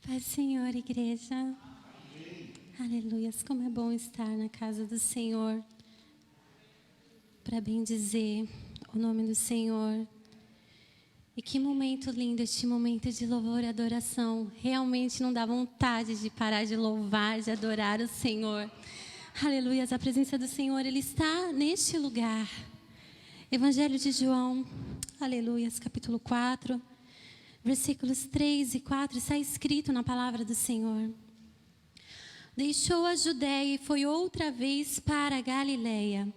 Paz do Senhor, igreja. Amém. Aleluias, como é bom estar na casa do Senhor, para bendizer o nome do Senhor. E que momento lindo este momento de louvor e adoração. Realmente não dá vontade de parar de louvar, de adorar o Senhor. Aleluias, a presença do Senhor, Ele está neste lugar. Evangelho de João, aleluias, capítulo 4. Versículos 3 e 4, está escrito na palavra do Senhor. Deixou a Judéia e foi outra vez para a Galileia.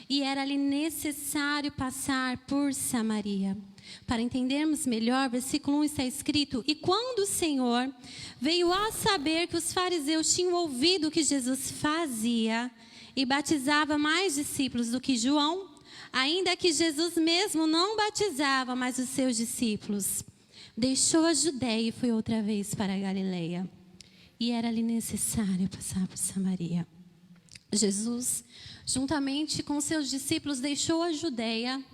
E era-lhe necessário passar por Samaria. Para entendermos melhor, versículo 1 está escrito: E quando o Senhor veio a saber que os fariseus tinham ouvido o que Jesus fazia e batizava mais discípulos do que João, ainda que Jesus mesmo não batizava mais os seus discípulos, deixou a Judéia e foi outra vez para a Galileia. E era-lhe necessário passar por Samaria. Jesus, juntamente com seus discípulos, deixou a Judéia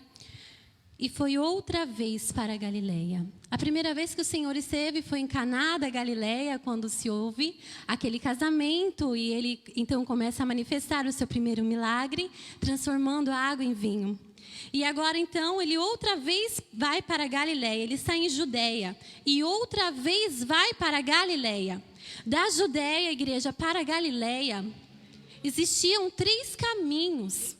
e foi outra vez para a Galileia. A primeira vez que o Senhor esteve foi em Caná da Galileia, quando se houve aquele casamento. E ele então começa a manifestar o seu primeiro milagre, transformando a água em vinho. E agora, então, ele outra vez vai para a Galileia. Ele está em Judeia. E outra vez vai para a Galileia. Da Judeia, igreja, para a Galileia, existiam 3 caminhos.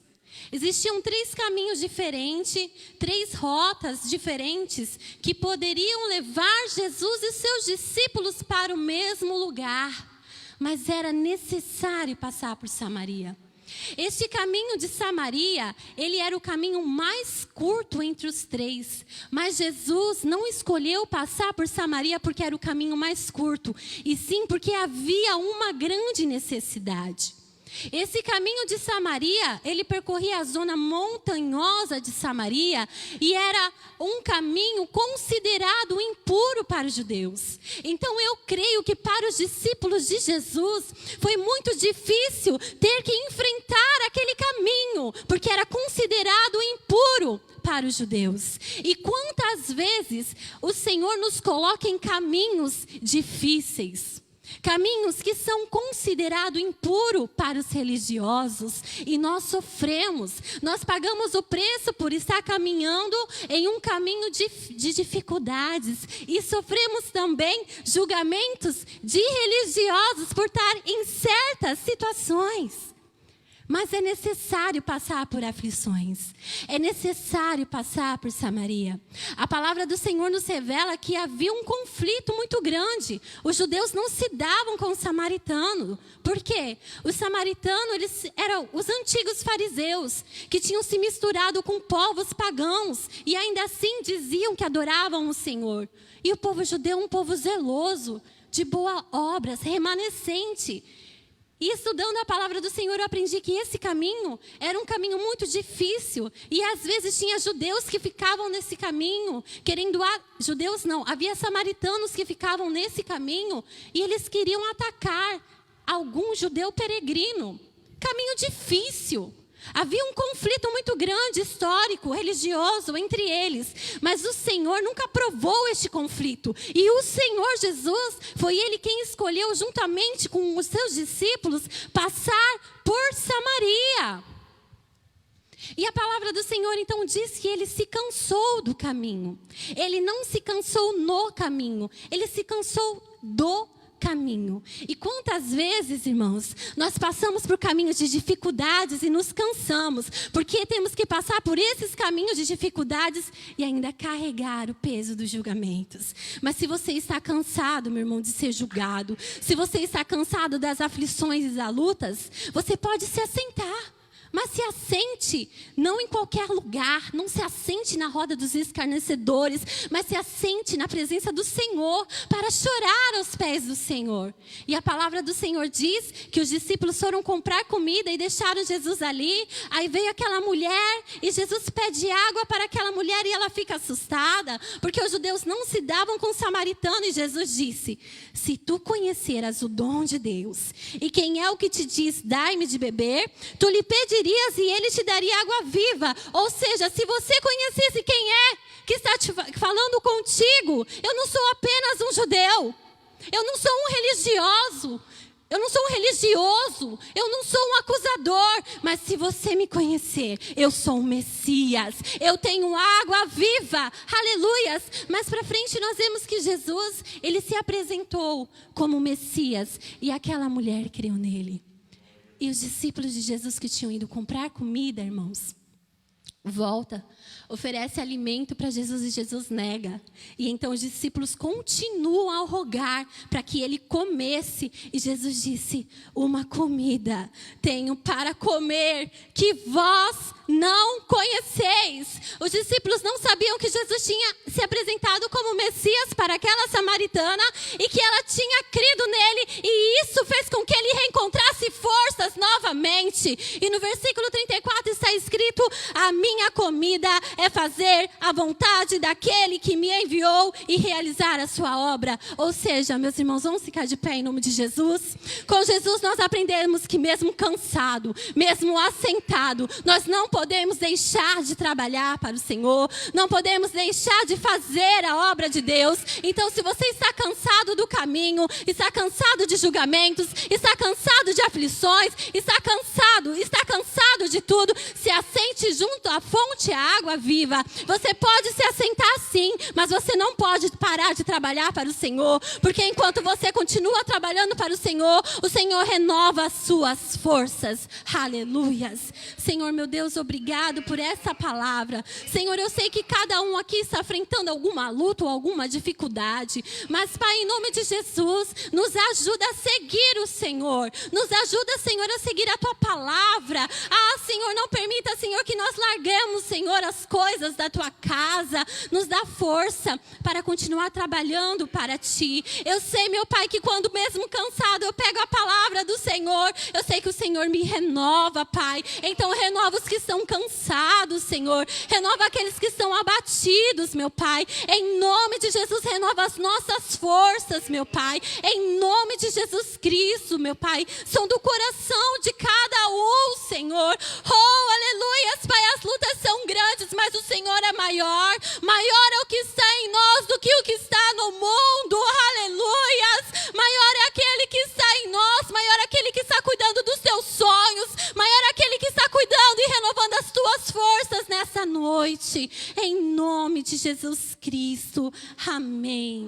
Existiam 3 caminhos diferentes, 3 rotas diferentes, que poderiam levar Jesus e seus discípulos para o mesmo lugar. Mas era necessário passar por Samaria. Este caminho de Samaria, ele era o caminho mais curto entre os 3. Mas Jesus não escolheu passar por Samaria porque era o caminho mais curto, e sim porque havia uma grande necessidade. Esse caminho de Samaria, ele percorria a zona montanhosa de Samaria e era um caminho considerado impuro para os judeus. Então eu creio que para os discípulos de Jesus foi muito difícil ter que enfrentar aquele caminho, porque era considerado impuro para os judeus. E quantas vezes o Senhor nos coloca em caminhos difíceis, caminhos que são considerados impuros para os religiosos, e nós sofremos, nós pagamos o preço por estar caminhando em um caminho de dificuldades, e sofremos também julgamentos de religiosos por estar em certas situações. Mas é necessário passar por aflições. É necessário passar por Samaria. A palavra do Senhor nos revela que havia um conflito muito grande. Os judeus não se davam com os samaritanos. Por quê? Os samaritanos, eles eram os antigos fariseus, que tinham se misturado com povos pagãos. E ainda assim diziam que adoravam o Senhor. E o povo judeu é um povo zeloso, de boas obras, remanescente. E estudando a palavra do Senhor, eu aprendi que esse caminho era um caminho muito difícil. E às vezes tinha judeus que ficavam nesse caminho, judeus não, havia samaritanos que ficavam nesse caminho e eles queriam atacar algum judeu peregrino. Caminho difícil. Havia um conflito muito grande, histórico, religioso entre eles. Mas o Senhor nunca aprovou este conflito. E o Senhor Jesus, foi Ele quem escolheu, juntamente com os seus discípulos, passar por Samaria. E a palavra do Senhor então diz que Ele se cansou do caminho. Ele não se cansou no caminho, Ele se cansou do caminho. E quantas vezes, irmãos, nós passamos por caminhos de dificuldades e nos cansamos, porque temos que passar por esses caminhos de dificuldades e ainda carregar o peso dos julgamentos. Mas se você está cansado, meu irmão, de ser julgado, se você está cansado das aflições e das lutas, você pode se assentar. Mas se assente, não em qualquer lugar, não se assente na roda dos escarnecedores, mas se assente na presença do Senhor, para chorar aos pés do Senhor. E a palavra do Senhor diz que os discípulos foram comprar comida e deixaram Jesus ali. Aí veio aquela mulher e Jesus pede água para aquela mulher e ela fica assustada, porque os judeus não se davam com o samaritano. E Jesus disse: se tu conheceras o dom de Deus e quem é o que te diz, dai-me de beber, tu lhe pedirias e ele te daria água viva. Ou seja, se você conhecesse quem é que está te falando contigo, eu não sou apenas um judeu, Eu não sou um religioso. Eu não sou um religioso, eu não sou um acusador, mas se você me conhecer, eu sou um Messias, eu tenho água viva, aleluias. Mais para frente nós vemos que Jesus, ele se apresentou como Messias e aquela mulher creu nele. E os discípulos de Jesus que tinham ido comprar comida, irmãos, volta, oferece alimento para Jesus e Jesus nega. E então os discípulos continuam a rogar para que ele comesse. E Jesus disse: uma comida tenho para comer que vós não conheceis. Os discípulos não sabiam que Jesus tinha se apresentado como Messias para aquela samaritana e que ela tinha crido nele. E isso fez com que ele reencontrasse forças novamente. E no versículo 34 está escrito: a minha comida é fazer a vontade daquele que me enviou e realizar a sua obra. Ou seja, meus irmãos, vamos ficar de pé em nome de Jesus. Com Jesus nós aprendemos que mesmo cansado, mesmo assentado, nós não podemos deixar de trabalhar para o Senhor, não podemos deixar de fazer a obra de Deus. Então, se você está cansado do caminho, está cansado de julgamentos, está cansado de aflições, está cansado de tudo, se assente junto à fonte, à água viva. Você pode se assentar sim, mas você não pode parar de trabalhar para o Senhor, porque enquanto você continua trabalhando para o Senhor renova as suas forças. Aleluias. Senhor, meu Deus, obrigado por essa palavra. Senhor, eu sei que cada um aqui está enfrentando alguma luta ou alguma dificuldade, mas Pai, em nome de Jesus, nos ajuda a seguir o Senhor. Nos ajuda, Senhor, a seguir a Tua palavra. Senhor, não permita, Senhor, que nós larguemos, Senhor, as coisas da Tua casa. Nos dá força para continuar trabalhando para Ti. Eu sei, meu Pai, que quando mesmo cansado eu pego a palavra do Senhor, eu sei que o Senhor me renova, Pai. Então renova os que estão cansados, Senhor. Renova aqueles que estão abatidos, meu Pai. Em nome de Jesus, renova as nossas forças, meu Pai. Em nome de Jesus Cristo, meu Pai. São do coração de cada um, Senhor. Oh, aleluias, Pai. As lutas são grandes, mas o Senhor é maior. Maior é o que está em nós do que o que está no mundo. Aleluias. Maior é aquele que está em nós. Maior é aquele que está cuidando dos teus sonhos. Maior é aquele que está cuidando e renovando as tuas forças nessa noite. Em nome de Jesus Cristo. Amém.